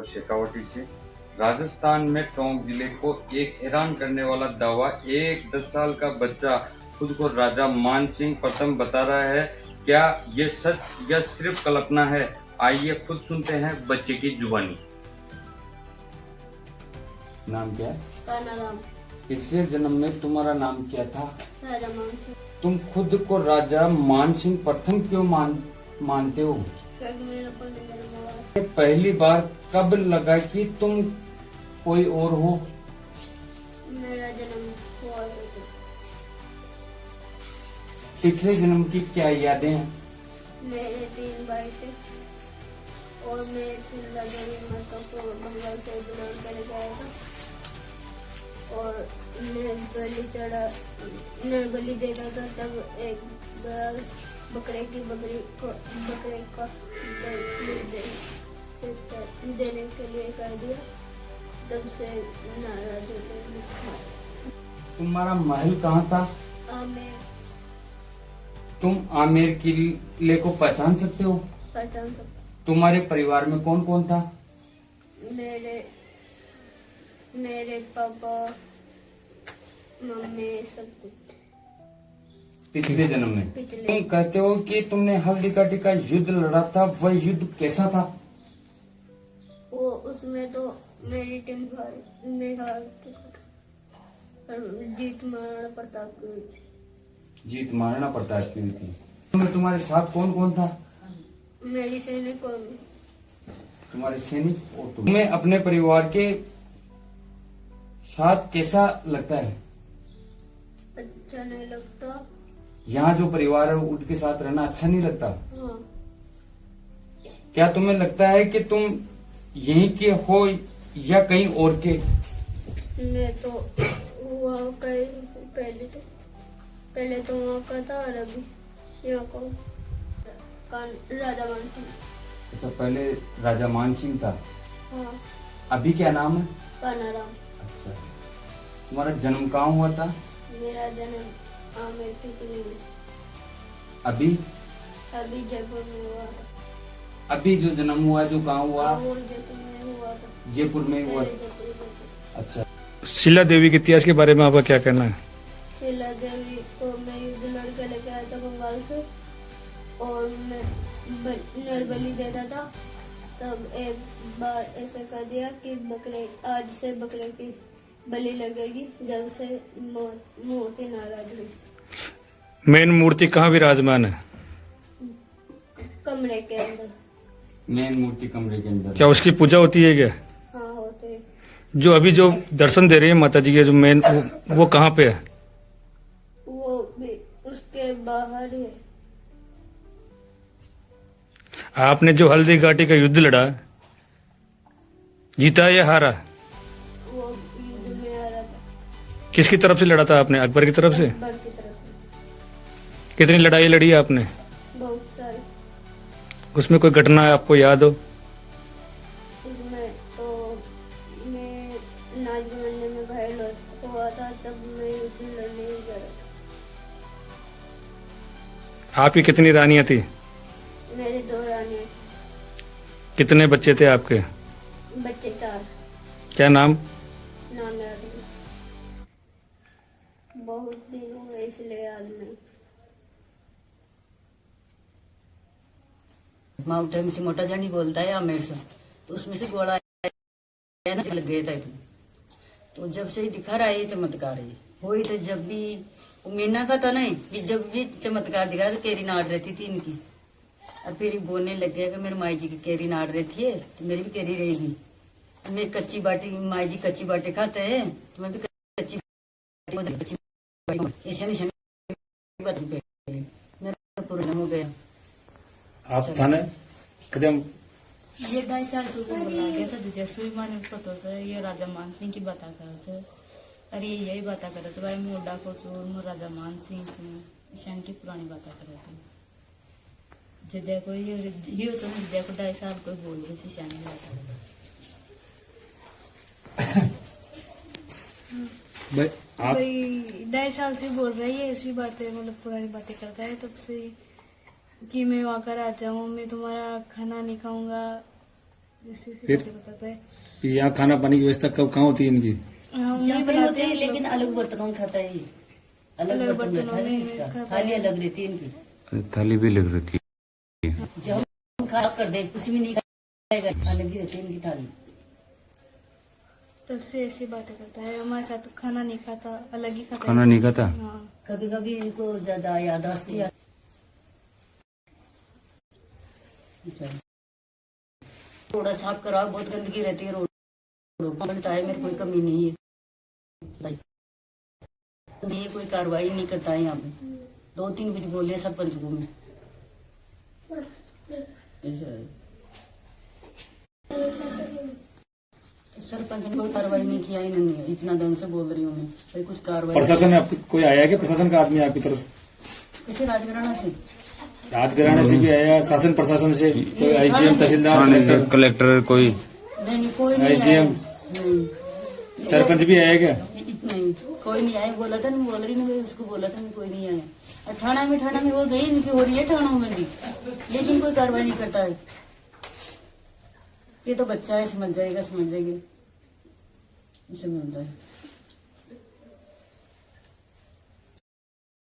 शेखावटी से। राजस्थान में टोंक जिले को एक हैरान करने वाला दावा, एक 10 साल का बच्चा खुद को राजा मान सिंह प्रथम बता रहा है। क्या ये सच या सिर्फ कल्पना है? आइए खुद सुनते हैं बच्चे की जुबानी। नाम क्या है? कानाराम। पिछले जन्म में तुम्हारा नाम क्या था? राजा मान सिंह। तुम खुद को राजा मान सिंह प्रथम क्यों मानते हो? क्योंकि मेरे को मेरे मोबाइल पहली बार कब लगा कि तुम कोई और हो? मेरा जन्म हुआ है तो। पिछले जन्म की क्या यादें हैं? मेरे 3 भाई थे और मैं माता को बंगाल से दुल्हन के लेके आया था और मैं बलि देता था। तब एक बार बकरे का देने के लिए कह दिया। तब से नाराज हो गए। तुम्हारा महल कहाँ था? आमेर। तुम आमेर किले को पहचान सकते हो? पहचान सकता। तुम्हारे परिवार में कौन कौन था? मेरे पापा, मम्मी, सब कुछ। पिछले जन्म में पिछले। तुम कहते हो कि तुमने हल्दी घाटी का युद्ध लड़ा था, वह युद्ध कैसा था? वो उसमें तो मेरी टीम में हार जीत महाराणा प्रताप की हुई थी। जीत महाराणा प्रताप की हुई थी। तुम्हारे साथ कौन कौन था? मेरी सैनिक और तुम्हारे सैनिक और तुम्हें अपने परिवार के साथ कैसा लगता है? अच्छा नहीं लगता। यहाँ जो परिवार है उनके साथ रहना अच्छा नहीं लगता? हाँ। क्या तुम्हें लगता है कि तुम यहीं के हो या कहीं और के? मैं तो वहाँ का पहले तो वहाँ का था और अभी यहाँ का राजा मान सिंह। अच्छा, पहले राजा मान सिंह था। हाँ। अभी क्या नाम है? कानाराम। अच्छा, तुम्हारा जन्म कहाँ हुआ था? मेरा जन्म आमेर के किले में। अभी जयपुर में हुआ था। अभी जो जन्म हुआ, जो कहाँ हुआ? वो जयपुर में हुआ था। जयपुर में हुआ। पहले जयपुर में था। अच्छा, शीला देवी के इतिहास के बारे में आपका क्या कहना है? शीला देवी को मैं युद्ध लड़के लेके आया था बंगाल से और मैं नरबली देता था। तब एक बार ऐसा कर दिया कि आज से बकरे की बलि लगेगी। जब से मूर्ति नाराज हुई। मेन मूर्ति कहाँ विराजमान है? कमरे के अंदर। मेन मूर्ति कमरे के अंदर। क्या उसकी पूजा होती है क्या? हाँ, होते। जो अभी जो दर्शन दे रही है माता जी के जो मेन वो कहाँ पे है? वो भी उसके बाहर ही है। आपने जो हल्दी घाटी का युद्ध लड़ा, जीता या हारा? वो युद्ध में आ रहा था। किसकी तरफ से लड़ा था आपने? अकबर की तरफ से? अकबर की तरफ से। कितनी लड़ाई लड़ी आपने? बहुत सारे। उसमें कोई घटना आपको याद हो? उसमें तो मैं नाच गाने में घायल हुआ था। तब मैं युद्ध लड़ने गया था। आपकी कितनी रानियां थी? मेरे 2 रानियां। कितने बच्चे थे आपके? बच्चे 4। क्या नाम? नाम याद नहीं। बहुत दिन हो गए इसलिए याद नहीं। माउंटेन से मोटा जानी बोलता है आमेर से, तो उसमें से गोला लग गया था। तो जब से ही दिखा रहा है ये चमत्कार है हो ही। तो जब भी मीना का था नहीं कि जब भी चमत्कार दिखा तो केरी नाड़ रहती थी इनकी। और फिर बोलने लग गया कि मेरी माई जी की केरी नाड़ रहती है तो मेरी भी केरी रहेगी। मैं कच्ची बाटी, माई जी कच्ची बाटी खाते हैं तो मैं भी कच्ची मेरा पूरा हो गया। आप थाने कदम ये 2.5 साल से ऊपर बोला गया था। जैसे भी माने पता से ये राजा मान सिंह की बात कर। अरे यही बात करे तो भाई मोडा को चोर मो राजा मान सिंह ईशान की पुरानी बात करे थे। जिद्या को ये तो जिद्या को 2.5 साल कोई बोल रही थी ईशान की बात। भाई 2.5 साल से बोल रहा है ऐसी बातें, मतलब पुरानी बातें करता है तब से कि मैं वहाँ कर आ जाऊँ, मैं तुम्हारा खाना नहीं खाऊंगा, जैसे फिर? बताता है कि यहाँ खाना पानी की व्यवस्था कब कहाँ होती है इनकी? हम यहाँ नहीं पे बनाते होते हैं लेकिन अलग बर्तनों में खाता है ये। अलग बर्तन रखा है में इसका, खाता थाली है। अलग रहती है इनकी। थाली भी लग रही है। जब हम खा कर दे कुछ भी नहीं खाएगा, अलग ही रहती है इनकी थाली। तब से ऐसी बातें करता है, हमारे साथ खाना नहीं खाता, अलग ही खाता है। खाना नहीं खाता? हाँ। कभी कभी इनको ज्यादा याददाश्त ही थोड़ा साफ कराओ, बहुत गंदगी रहती है रोड बनता है। मेरे कोई कमी नहीं है, ये कोई कार्रवाई नहीं करता है यहाँ पे। 2-3 बजे बोले सरपंच को मैं ऐसा है। सरपंच ने कोई कार्रवाई नहीं किया, इन्होंने इतना दिन से बोल रही हूँ मैं भाई कुछ कार्रवाई। प्रशासन में आपको कोई आया है कि प्रशासन का आदमी आपकी तरफ? किसी राजघराना से राजघराने से भी आया, शासन प्रशासन से कोई आईजीएम, तहसीलदार, कलेक्टर कोई? नहीं, कोई नहीं आया। SDM? नहीं, सरपंच भी आया क्या? नहीं, कोई नहीं आया। बोला था मैं, बोल रही ना, उसको बोला था मैं, कोई नहीं आया। और थाना में वो गई इनकी हो रही है थानों में भी, लेकिन कोई कार्रवाई नहीं करता है। ये तो बच्चा है, समझ जाएगा, समझ जाएगी, समझ है।